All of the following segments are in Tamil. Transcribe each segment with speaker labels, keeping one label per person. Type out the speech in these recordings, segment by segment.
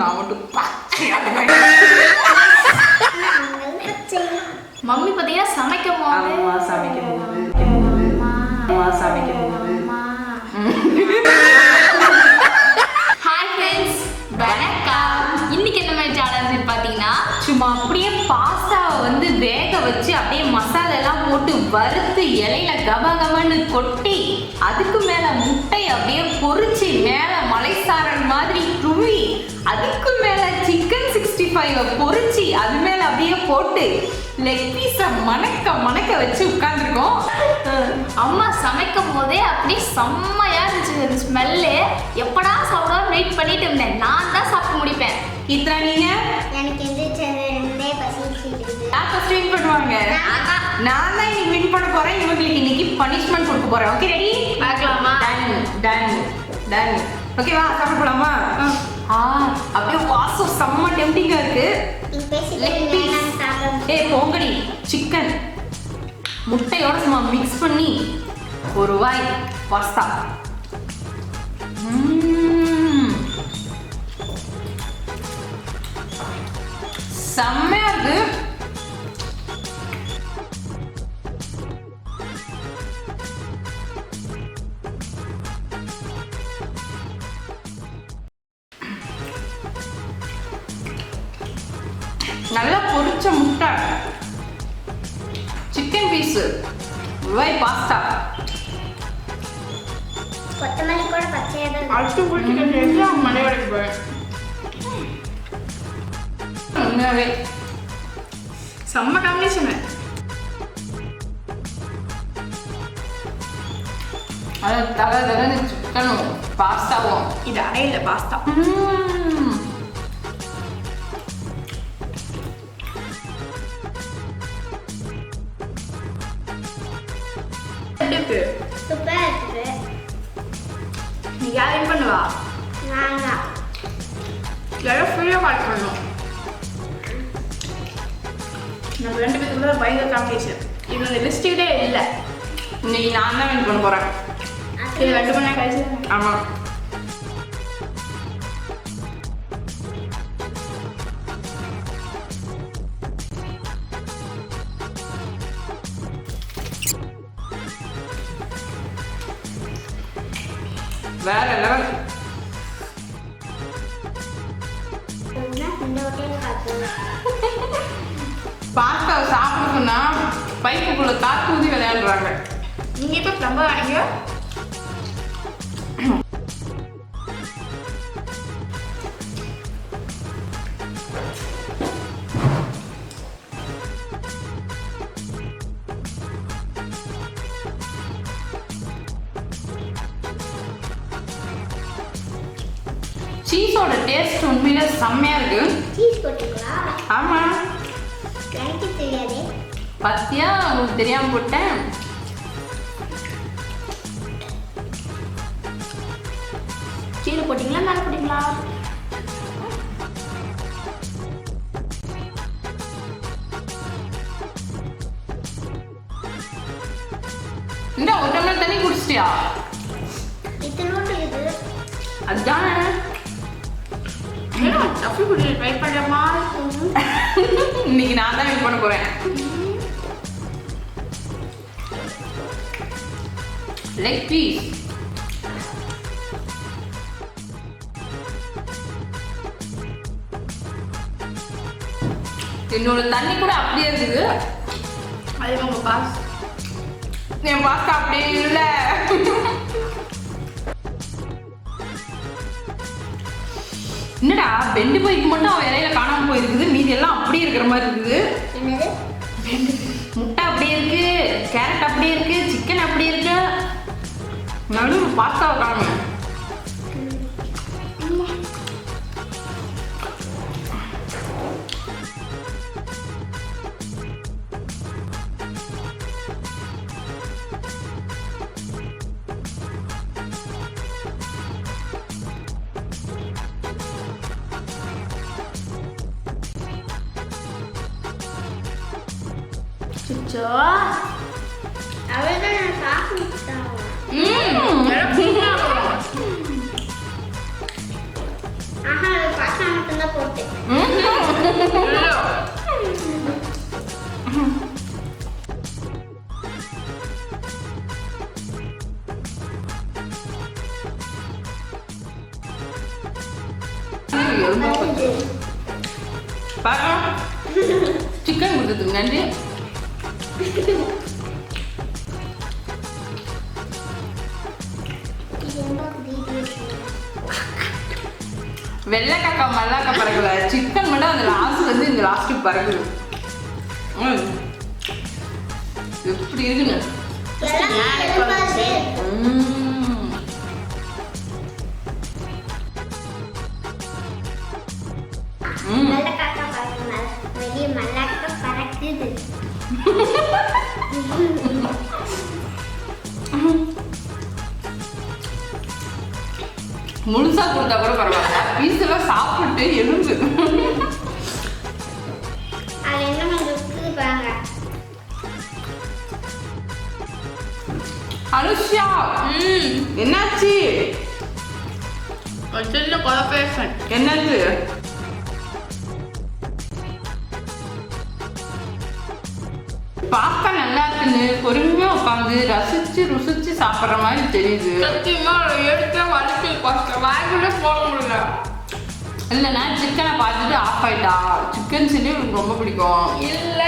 Speaker 1: நான் மட்டும்
Speaker 2: மம்மி பார்த்தீங்கன்னா சமைக்கும் ஹாய் ஃப்ரெண்ட்ஸ், வணக்கம். இன்னைக்கு என்ன மாதிரி சேலஞ்ச் பார்த்தீங்கன்னா சும்மா அப்படியே பாஸ்தாவை வந்து வேக வச்சு அப்படியே மசாலா எல்லாம் போட்டு வறுத்து இலையில கபகபன்னு கொட்டி அதுக்கு மேல முட்டை அப்படியே பொரிச்சு மேல மலைசாரல் மாதிரி துவி அதுக்கு மேல சிக்கன் 65 பொரிச்சு அது மேல அப்படியே போட்டு லெக் பீஸை மணக்க வச்சு உட்கார்ந்துருக்கோம். அம்மா சமைக்கும் போதே அப்படியே செம்மையா இருந்துச்சு ஸ்மெல்லு. எப்படா சாப்பிடாம வெயிட் பண்ணிட்டு இருந்தேன். நான் தான் சாப்பிட்டு முடிப்பேன். இத்தனை நீங்க
Speaker 3: எனக்கு எந்திரிச்சதுலேருந்தே பசிச்சிட்டு
Speaker 1: யார் ஃபர்ஸ்ட் வின் பண்ணுவாங்க? நான் தான் இன்னைக்கு வின் பண்ண போறேன். இவங்களுக்கு இன்னைக்கு பனிஷ்மெண்ட் கொடுக்க போறேன். Okay, ready?
Speaker 2: பார்க்கலாமா?
Speaker 1: டன். ஓகேவா, சாப்பிட போலாமா? அப்படியே வாசம் செம்ம டெம்டிங்கா இருக்கு. பொங்கடி சிக்கன் முட்டையோட சும்மா மிக்ஸ் பண்ணி ஒரு வாய் பாஸ்தா. செம்மையா இருக்கு. நல்லா பொரிச்ச முட்டை, சிக்கன் பீஸ், வாய் பாஸ்தா,
Speaker 3: கொத்தமல்லி கூட பச்சையா தான்
Speaker 1: அழுத்து குடிச்சிட்டு எல்லாம் மலையோடைக்கு போய் உண்மையாவே செம்ம காம்பினேஷன். அது தலை சிக்கனும் பாஸ்தாவும். இது அடையில பாஸ்தா.
Speaker 3: சூப்பரா இருக்கு.
Speaker 1: நீ யாரையும் பண்ணுவா?
Speaker 3: நாங்க
Speaker 1: எல்லாரும் ஃபுல்லாக கால் பண்ணணும். நம்ம ரெண்டு பேத்துக்குள்ள பயங்கர காம்படிஷன். இது அந்த லிஸ்ட்டுக்கிட்டே இல்லை. இன்னைக்கு நான் தான் வின் பண்ண போகிறேன். இது 2 மணி நேரம் கழிச்சு. ஆமாம். வேற லெவல். பாஸ்தாவை சாப்பிடணும்னா பைப்புக்குள்ள காற்று ஊதி விளையாடுறாங்க. நீங்க இப்ப ரொம்ப ஆனீங்க. சீஸோட டேஸ்ட் உண்மையில செம்மையா இருக்கு.
Speaker 3: சீஸ் போட்டுங்களா?
Speaker 1: ஆமா,
Speaker 3: எனக்கு தெரியாதே.
Speaker 1: பத்தியா உங்களுக்கு தெரியாம போட்டேன்.
Speaker 2: கீழே போட்டிங்களா மேலே போட்டிங்களா?
Speaker 1: இந்த ஒரு டம்ளர் தண்ணி குடிச்சிட்டியா?
Speaker 3: இத்தனோண்டு இது.
Speaker 1: அதுதான்
Speaker 2: டஃபி குடி ட்ரை பண்ணுறமா.
Speaker 1: இன்னைக்கு நான் தான் வின் பண்ண போறேன். லெக் பீஸ், என்னோட தண்ணி கூட அப்படியே இருக்குது.
Speaker 2: அது உங்க பாஸ்.
Speaker 1: என் பாஸ்தா அப்படியே இல்ல. என்னடா பெண்டு போய்க்கு மட்டும் அவன் இலையில காணாம போயிருக்குது, மீதி எல்லாம் அப்படியே இருக்கிற மாதிரி இருக்குது.
Speaker 3: என்னது?
Speaker 1: முட்டை அப்படியே இருக்கு, கேரட் அப்படியே இருக்கு, சிக்கன் அப்படியே இருக்கு, நடுவு பாஸ்தாவை காணும்.
Speaker 2: சுச்சோ
Speaker 3: அவ்வளோதான் நான் சாப்பிட்டேன்.
Speaker 2: நல்லா
Speaker 3: ஆஹா, பாஸ்தா மட்டும்
Speaker 2: சிக்கன் கொடுத்ததுக்கு நன்றி. வெள்ளைக்காக்கா மல்லாக்கா பறக்கல, சிக்கன் மட்டும் அந்த லாஸ்ட் வந்து இந்த லாஸ்ட்டுக்கு பறக்குது. எப்படி இருக்குன்னு முழுசா கொடுத்தா கூட பரவாயில்ல, பீஸ் எல்லாம் சாப்பிட்டு எலும்பு. அனுஷ்யா என்னாச்சு?
Speaker 1: சின்ன குழப்பேசன்.
Speaker 2: என்னது? பாஸ்தா நல்லா இருக்குன்னு பொறுமையா உட்காந்து ரசிச்சு ருசிச்சு சாப்பிட்ற மாதிரி தெரியுது.
Speaker 1: சத்தியமா எடுக்க வலிக்கு கஷ்டம், வாங்கிட்டு போக முடியல.
Speaker 2: இல்லைன்னா சிக்கனை பார்த்துட்டு ஆஃப் ஆயிட்டா. சிக்கன் சில்லி எனக்கு ரொம்ப பிடிக்கும்.
Speaker 1: இல்ல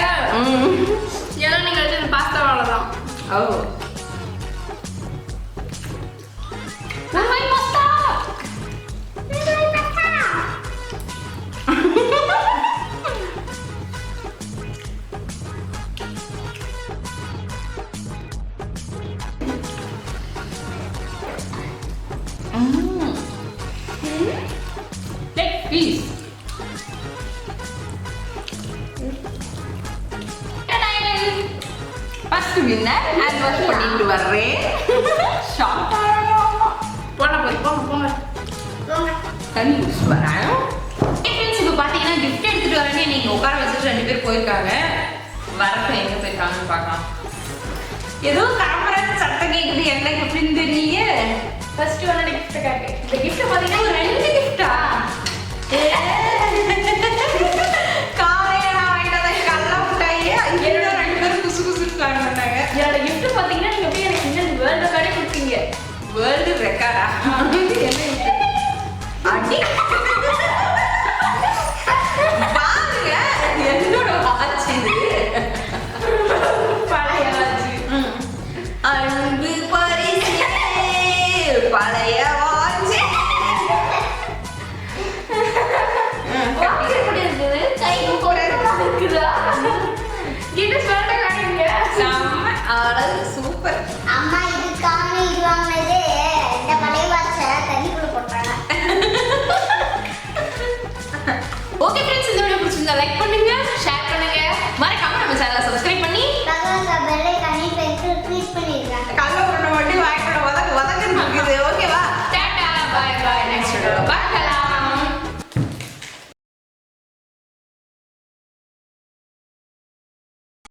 Speaker 1: ஏன்னா நீங்க வச்சு பாஸ்தா வாழலாம்.
Speaker 2: ஓ பாஸ்தா Please. First winner and wash பண்ணிட்டு வர்றேன். ஷார்ட் ஆகலாமா?
Speaker 1: போங்க.
Speaker 2: தண்ணி குடிச்சிட்டு வரேன். ஃப்ரெண்ட்ஸ் இப்போ பார்த்தீங்கன்னா கிஃப்ட் எடுத்துட்டு வரேன்னு நீங்கள் உட்கார வச்சுட்டு 2 பேர் போயிருக்காங்க. வரப்ப எங்கே போயிருக்காங்கன்னு பார்க்கலாம். ஏதோ கேமரா சத்தம் கேட்குது, என்ன கிஃப்ட்னு தெரியல.
Speaker 1: ஃபர்ஸ்ட் உன்னோட கிஃப்ட் காட்டு. இந்த கிஃப்ட் பார்த்தீங்கன்னா